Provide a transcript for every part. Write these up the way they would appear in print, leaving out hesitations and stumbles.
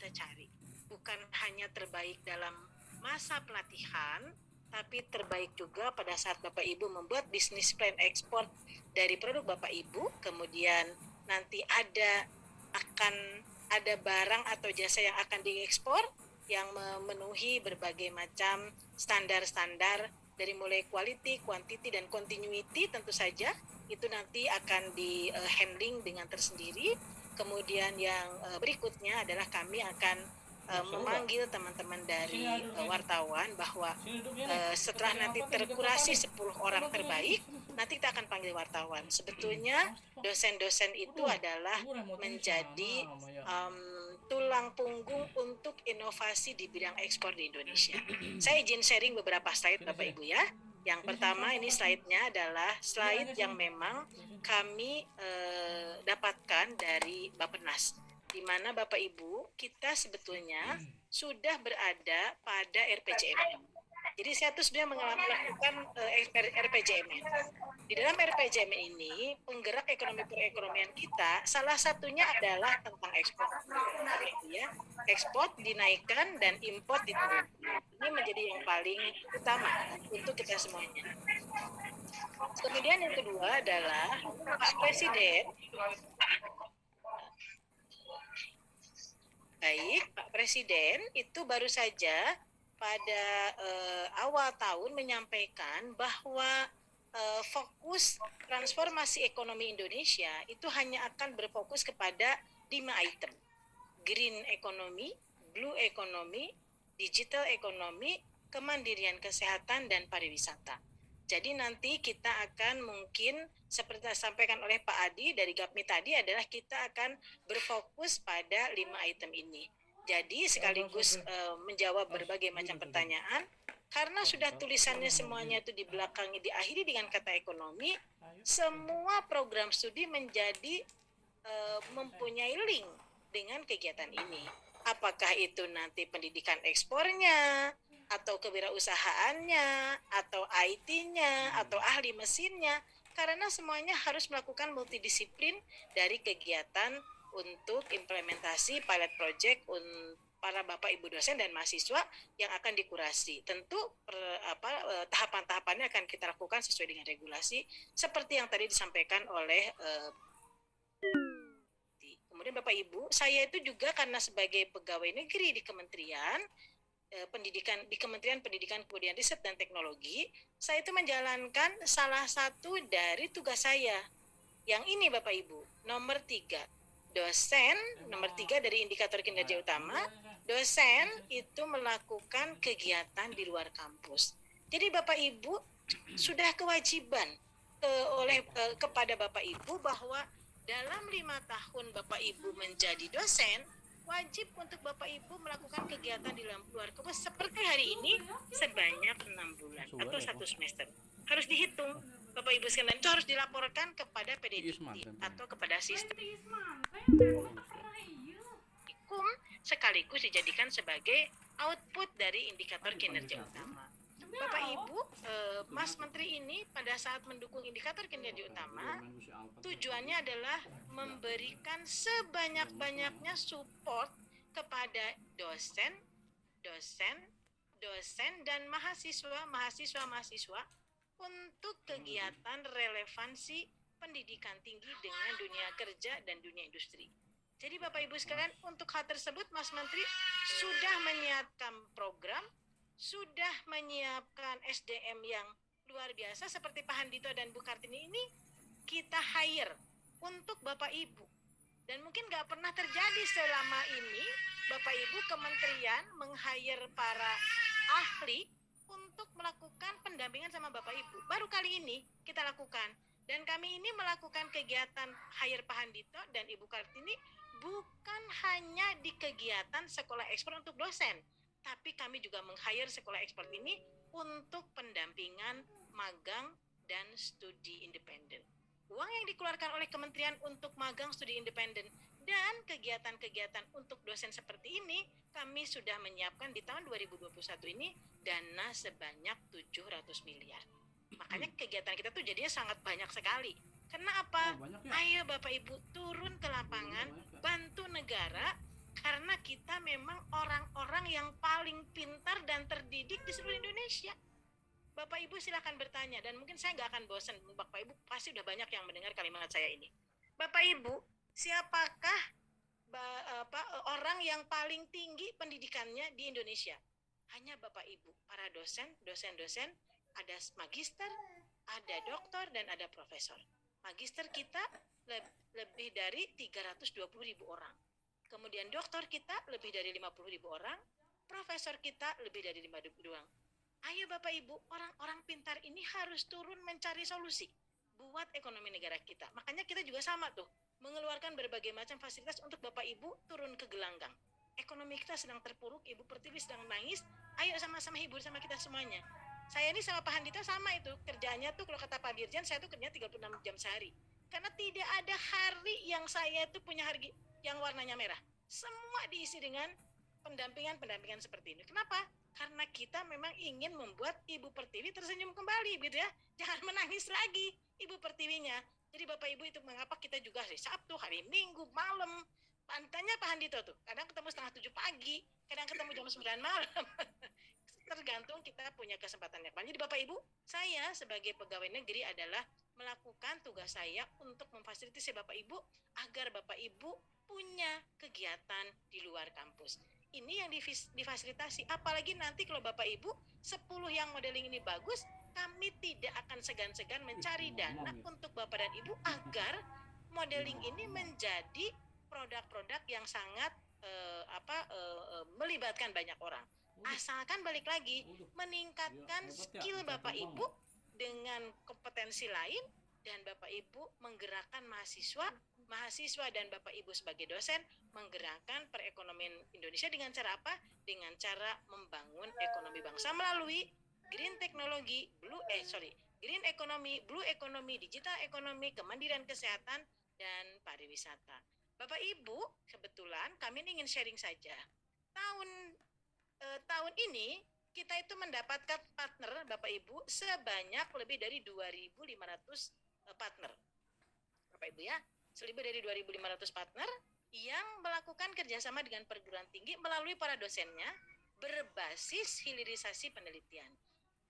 kita cari. Bukan hanya terbaik dalam masa pelatihan, tapi terbaik juga pada saat Bapak Ibu membuat bisnis plan ekspor dari produk Bapak Ibu, kemudian nanti akan ada barang atau jasa yang akan diekspor yang memenuhi berbagai macam standar-standar dari mulai quality, quantity, dan continuity. Tentu saja itu nanti akan di handling dengan tersendiri. Kemudian yang berikutnya adalah kami akan memanggil teman-teman dari wartawan bahwa setelah nanti terkurasi 10 orang terbaik, nanti kita akan panggil wartawan. Sebetulnya dosen-dosen itu adalah menjadi tulang punggung untuk inovasi di bidang ekspor di Indonesia. Saya izin sharing beberapa slide Bapak Ibu ya. Yang pertama ini slide-nya adalah slide yang memang kami dapatkan dari Bappenas, di mana Bapak Ibu kita sebetulnya sudah berada pada RPJMN. Jadi saya tuh sebenarnya melakukan RPJMN. Di dalam RPJMN ini penggerak ekonomi perekonomian kita salah satunya adalah tentang ekspor. Ya, ekspor dinaikkan dan import diturunkan. Ini menjadi yang paling utama untuk kita semuanya. Kemudian yang kedua adalah Pak Presiden. Baik, Pak Presiden itu baru saja pada awal tahun menyampaikan bahwa fokus transformasi ekonomi Indonesia itu hanya akan berfokus kepada 5 item. Green economy, blue economy, digital economy, kemandirian kesehatan, dan pariwisata. Jadi nanti kita akan mungkin seperti disampaikan oleh Pak Adi dari GAPMI tadi adalah kita akan berfokus pada 5 item ini. Jadi sekaligus menjawab berbagai macam pertanyaan, karena sudah tulisannya semuanya itu di belakangnya diakhiri dengan kata ekonomi, semua program studi menjadi mempunyai link dengan kegiatan ini. Apakah itu nanti pendidikan ekspornya, atau kewirausahaannya, atau IT-nya, atau ahli mesinnya, karena semuanya harus melakukan multidisiplin dari kegiatan untuk implementasi pilot project para Bapak Ibu dosen dan mahasiswa yang akan dikurasi. Tentu tahapan-tahapannya akan kita lakukan sesuai dengan regulasi seperti yang tadi disampaikan oleh kemudian Bapak Ibu, saya itu juga karena sebagai pegawai negeri di Kementerian Pendidikan, di Kementerian Pendidikan Kebudayaan Riset dan Teknologi, saya itu menjalankan salah satu dari tugas saya. Yang ini Bapak Ibu, nomor 3. Dosen, nomor 3 dari indikator kinerja utama, dosen itu melakukan kegiatan di luar kampus. Jadi Bapak Ibu sudah kewajiban kepada Bapak Ibu bahwa dalam 5 tahun Bapak Ibu menjadi dosen, wajib untuk Bapak Ibu melakukan kegiatan di luar kampus seperti hari ini sebanyak 6 bulan atau 1 semester. Harus dihitung Bapak Ibu sekalian, itu harus dilaporkan kepada PDDikti atau kepada sistem sekaligus dijadikan sebagai output dari indikator kinerja utama. Bapak Ibu, Mas Menteri ini pada saat mendukung indikator kinerja utama, tujuannya adalah memberikan sebanyak-banyaknya support kepada dosen dan mahasiswa untuk kegiatan relevansi pendidikan tinggi dengan dunia kerja dan dunia industri. Jadi Bapak Ibu sekalian, untuk hal tersebut Mas Menteri sudah menyiapkan program, sudah menyiapkan SDM yang luar biasa seperti Pak Handito dan Bu Kartini ini kita hire untuk Bapak Ibu. Dan mungkin nggak pernah terjadi selama ini Bapak Ibu kementerian meng-hire para ahli untuk melakukan pendampingan sama Bapak Ibu. Baru kali ini kita lakukan. Dan kami ini melakukan kegiatan hire Pak Handito dan Ibu Kartini bukan hanya di kegiatan sekolah ekspor untuk dosen, tapi kami juga meng-hire sekolah ekspor ini untuk pendampingan magang dan studi independen. Uang yang dikeluarkan oleh kementerian untuk magang studi independen dan kegiatan-kegiatan untuk dosen seperti ini, kami sudah menyiapkan di tahun 2021 ini dana sebanyak 700 miliar. Makanya kegiatan kita tuh jadinya sangat banyak sekali. Kenapa? Ayo Bapak Ibu turun ke lapangan, bantu negara, karena kita memang orang-orang yang paling pintar dan terdidik di seluruh Indonesia. Bapak Ibu silakan bertanya, dan mungkin saya nggak akan bosan. Bapak Ibu pasti udah banyak yang mendengar kalimat saya ini. Bapak Ibu, siapakah orang yang paling tinggi pendidikannya di Indonesia? Hanya Bapak Ibu, para dosen, ada magister, ada doktor, dan ada profesor. Magister kita lebih dari 320.000 orang. Kemudian doktor kita lebih dari 50.000 orang, profesor kita lebih dari 5.000 orang. Ayo Bapak Ibu, orang-orang pintar ini harus turun mencari solusi buat ekonomi negara kita. Makanya kita juga sama tuh, mengeluarkan berbagai macam fasilitas untuk Bapak Ibu turun ke gelanggang. Ekonomi kita sedang terpuruk, Ibu Pertiwi sedang nangis, ayo sama-sama hibur sama kita semuanya. Saya ini sama Pak Handito sama itu, kerjanya tuh kalau kata Pak Dirjen, saya tuh kerjanya 36 jam sehari. Karena tidak ada hari yang saya tuh punya hari yang warnanya merah. Semua diisi dengan pendampingan seperti ini. Kenapa? Karena kita memang ingin membuat Ibu Pertiwi tersenyum kembali, gitu ya. Jangan menangis lagi Ibu Pertiwinya. Jadi Bapak Ibu itu mengapa kita juga hari Sabtu, hari Minggu, malam. Tanya Pak Handito tuh, kadang ketemu 6:30 pagi, kadang ketemu jam 9 malam. Tergantung kita punya kesempatan yang banyak. Jadi Bapak Ibu, saya sebagai pegawai negeri adalah melakukan tugas saya untuk memfasilitasi Bapak Ibu agar Bapak Ibu punya kegiatan di luar kampus. Ini yang difasilitasi. Apalagi nanti kalau Bapak Ibu 10 yang modeling ini bagus, kami tidak akan segan-segan mencari dana untuk Bapak dan Ibu agar modeling ini menjadi produk-produk yang sangat melibatkan banyak orang. Asalkan balik lagi meningkatkan skill Bapak Ibu dengan kompetensi lain, dan Bapak Ibu menggerakkan mahasiswa dan Bapak Ibu sebagai dosen menggerakkan perekonomian Indonesia dengan cara apa? Dengan cara membangun ekonomi bangsa melalui green teknologi, green economy, blue economy, digital economy, kemandirian kesehatan, dan pariwisata. Bapak Ibu, kebetulan kami ingin sharing saja. Tahun ini kita itu mendapatkan partner Bapak Ibu sebanyak lebih dari 2.500 partner. Bapak Ibu ya, lebih dari 2.500 partner yang melakukan kerjasama dengan perguruan tinggi melalui para dosennya berbasis hilirisasi penelitian.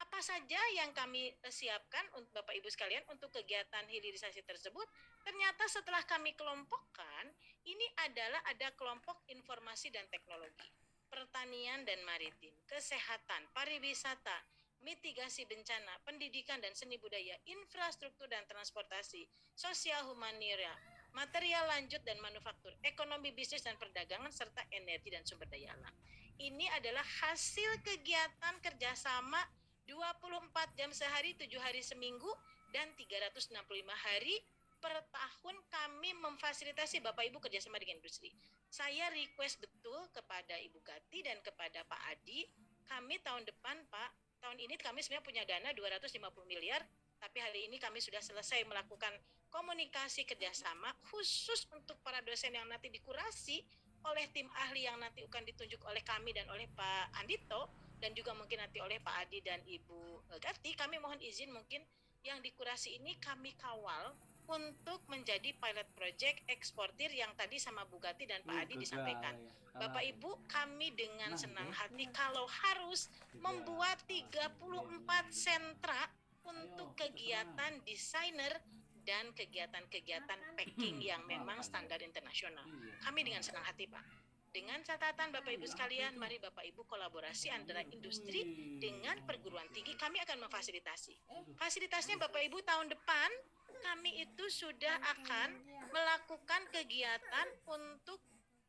Apa saja yang kami siapkan untuk Bapak Ibu sekalian untuk kegiatan hilirisasi tersebut? Ternyata setelah kami kelompokkan, ini ada kelompok informasi dan teknologi, pertanian dan maritim, kesehatan, pariwisata, mitigasi bencana, pendidikan dan seni budaya, infrastruktur dan transportasi, sosial humanira, material lanjut dan manufaktur, ekonomi bisnis dan perdagangan, serta energi dan sumber daya alam. Ini adalah hasil kegiatan kerjasama 24 jam sehari, 7 hari seminggu, dan 365 hari per tahun kami memfasilitasi Bapak Ibu kerjasama dengan industri. Saya request betul kepada Ibu Gati dan kepada Pak Adi, kami tahun depan Pak, tahun ini kami sebenarnya punya dana 250 miliar, tapi hari ini kami sudah selesai melakukan komunikasi kerjasama khusus untuk para dosen yang nanti dikurasi oleh tim ahli yang nanti akan ditunjuk oleh kami dan oleh Pak Andito, dan juga mungkin nanti oleh Pak Adi dan Ibu Gati. Kami mohon izin mungkin yang dikurasi ini kami kawal untuk menjadi pilot project eksportir yang tadi sama Bu Gati dan Pak Adi disampaikan. Bapak Ibu, kami dengan senang hati kalau harus membuat 34 sentra untuk kegiatan desainer dan kegiatan-kegiatan packing yang memang standar internasional. Kami dengan senang hati Pak. Dengan catatan Bapak Ibu sekalian, mari Bapak Ibu kolaborasi antara industri dengan perguruan tinggi, kami akan memfasilitasi. Fasilitasnya Bapak Ibu tahun depan, kami itu sudah akan melakukan kegiatan untuk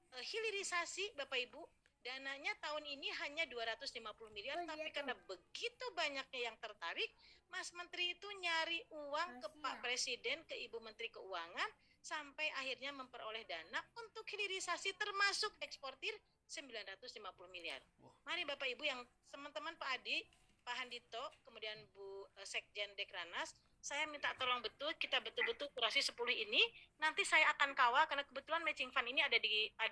hilirisasi Bapak Ibu. Dananya tahun ini hanya 250 miliar, tapi karena begitu banyaknya yang tertarik, Mas Menteri itu nyari uang ke Pak Presiden, ke Ibu Menteri Keuangan, sampai akhirnya memperoleh dana untuk hilirisasi termasuk eksportir 950 miliar. Mari Bapak Ibu yang teman-teman Pak Adi, Pak Handito, kemudian Bu Sekjen Dekranas, saya minta tolong betul, kita betul-betul kurasi 10 ini, nanti saya akan kawal, karena kebetulan matching fund ini ada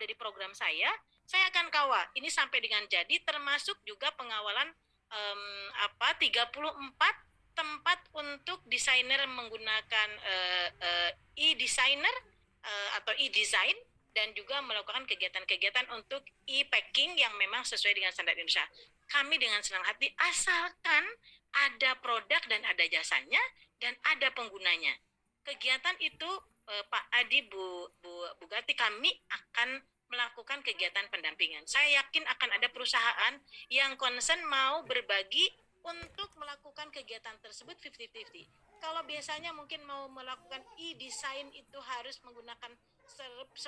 di program saya akan kawal, ini sampai dengan jadi, termasuk juga pengawalan 34 tempat untuk desainer menggunakan e-designer atau e-design dan juga melakukan kegiatan-kegiatan untuk e-packing yang memang sesuai dengan standar Indonesia. Kami dengan senang hati asalkan ada produk dan ada jasanya dan ada penggunanya. Kegiatan itu Pak Adi, Bu Gati, kami akan melakukan kegiatan pendampingan. Saya yakin akan ada perusahaan yang concern mau berbagi untuk melakukan kegiatan tersebut 50-50. Kalau biasanya mungkin mau melakukan e-design itu harus menggunakan 10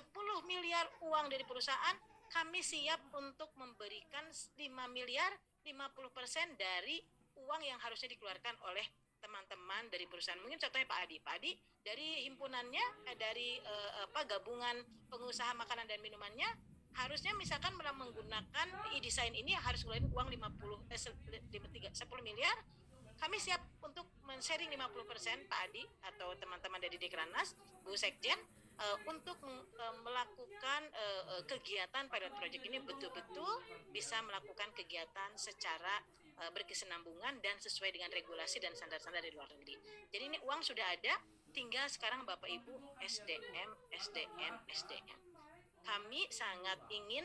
miliar uang dari perusahaan, kami siap untuk memberikan 5 miliar 50% dari uang yang harusnya dikeluarkan oleh teman-teman dari perusahaan. Mungkin contohnya Pak Adi dari himpunannya, dari gabungan pengusaha makanan dan minumannya, harusnya misalkan menggunakan e-design ini harus ngeluarin uang 10 miliar. Kami siap untuk men-sharing 50% Pak Adi atau teman-teman dari Dekranas, Bu Sekjen, untuk melakukan kegiatan pilot project ini betul-betul bisa melakukan kegiatan secara berkesinambungan dan sesuai dengan regulasi dan standar-standar dari luar negeri. Jadi ini uang sudah ada, tinggal sekarang Bapak Ibu SDM. Kami sangat ingin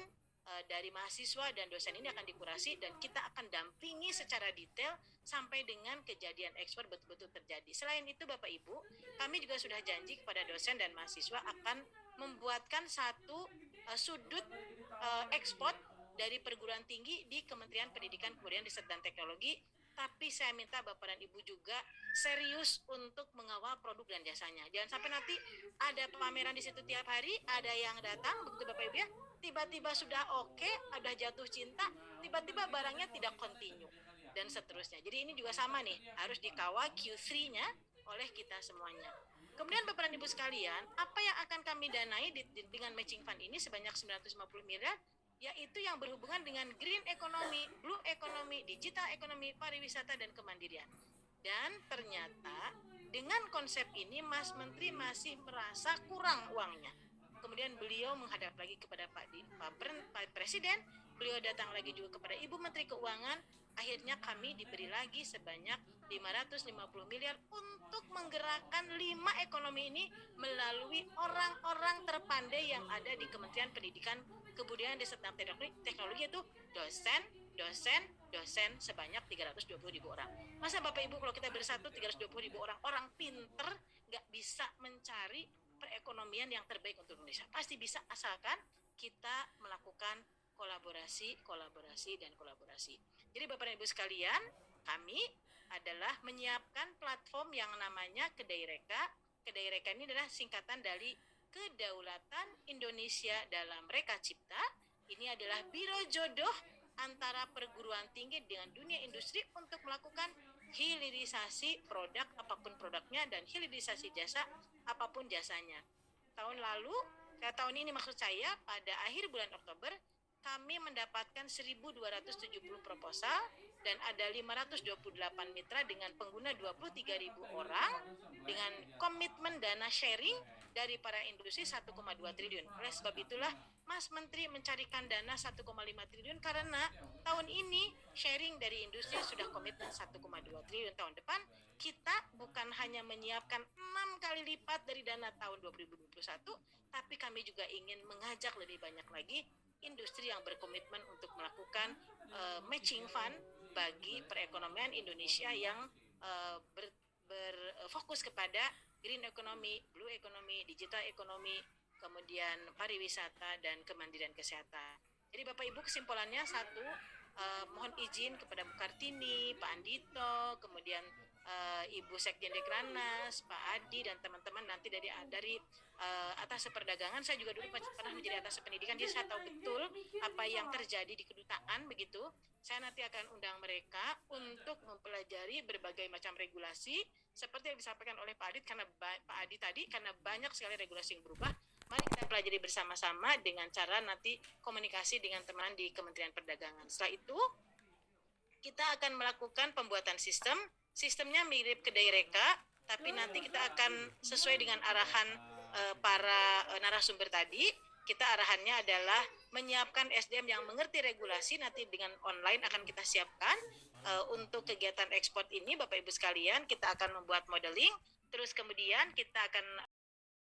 dari mahasiswa dan dosen ini akan dikurasi dan kita akan dampingi secara detail sampai dengan kejadian ekspor betul-betul terjadi. Selain itu Bapak Ibu, kami juga sudah janji kepada dosen dan mahasiswa akan membuatkan satu sudut ekspor dari perguruan tinggi di Kementerian Pendidikan, Kebudayaan, Riset dan Teknologi. Tapi saya minta Bapak dan Ibu juga serius untuk mengawal produk dan jasanya. Jangan sampai nanti ada pameran di situ tiap hari, ada yang datang, begitu Bapak Ibu ya, tiba-tiba sudah oke, ada jatuh cinta, tiba-tiba barangnya tidak continue dan seterusnya. Jadi ini juga sama nih, harus dikawal Q3-nya oleh kita semuanya. Kemudian Bapak dan Ibu sekalian, apa yang akan kami danai dengan matching fund ini sebanyak 950 miliar, yaitu yang berhubungan dengan green economy, blue economy, digital economy, pariwisata dan kemandirian. Dan ternyata dengan konsep ini Mas Menteri masih merasa kurang uangnya. Kemudian beliau menghadap lagi kepada Pak Presiden, beliau datang lagi juga kepada Ibu Menteri Keuangan, akhirnya kami diberi lagi sebanyak 550 miliar untuk menggerakkan 5 ekonomi ini melalui orang-orang terpandai yang ada di Kementerian Pendidikan, Kebudayaan, Riset dan Teknologi, itu dosen sebanyak 320 ribu orang. Masa Bapak Ibu kalau kita bersatu 320 ribu orang pinter gak bisa mencari perekonomian yang terbaik untuk Indonesia? Pasti bisa, asalkan kita melakukan kolaborasi. Jadi Bapak dan Ibu sekalian, kami adalah menyiapkan platform yang namanya Kedai Reka. Kedai Reka ini adalah singkatan dari Kedaulatan Indonesia dalam Reka Cipta. Ini adalah biro jodoh antara perguruan tinggi dengan dunia industri untuk melakukan hilirisasi produk apapun produknya dan hilirisasi jasa apapun jasanya. Tahun ini maksud saya, pada akhir bulan Oktober kami mendapatkan 1.270 proposal dan ada 528 mitra dengan pengguna 23.000 orang dengan komitmen dana sharing dari para industri 1,2 triliun. Oleh sebab itulah Mas Menteri mencarikan dana 1,5 triliun karena tahun ini sharing dari industri sudah komitmen 1,2 triliun. Tahun depan kita bukan hanya menyiapkan 6 kali lipat dari dana tahun 2021, tapi kami juga ingin mengajak lebih banyak lagi industri yang berkomitmen untuk melakukan matching fund bagi perekonomian Indonesia yang berfokus kepada green economy, blue economy, digital economy, kemudian pariwisata dan kemandirian kesehatan. Jadi Bapak Ibu, kesimpulannya satu, mohon izin kepada Bu Kartini, Pak Andito, kemudian Ibu Sekjen Dekranas, Pak Adi dan teman-teman nanti dari atas perdagangan. Saya juga dulu pernah menjadi atas pendidikan, jadi saya tahu betul apa yang terjadi di kedutaan begitu. Saya nanti akan undang mereka untuk mempelajari berbagai macam regulasi seperti yang disampaikan oleh Pak Adi tadi, karena banyak sekali regulasi yang berubah. Mari kita pelajari bersama-sama dengan cara nanti komunikasi dengan teman di Kementerian Perdagangan. Setelah itu kita akan melakukan pembuatan sistemnya mirip Kedai Reka, tapi nanti kita akan sesuai dengan arahan para narasumber tadi. Kita arahannya adalah menyiapkan SDM yang mengerti regulasi, nanti dengan online akan kita siapkan untuk kegiatan ekspor ini. Bapak Ibu sekalian, kita akan membuat modeling, terus kemudian kita akan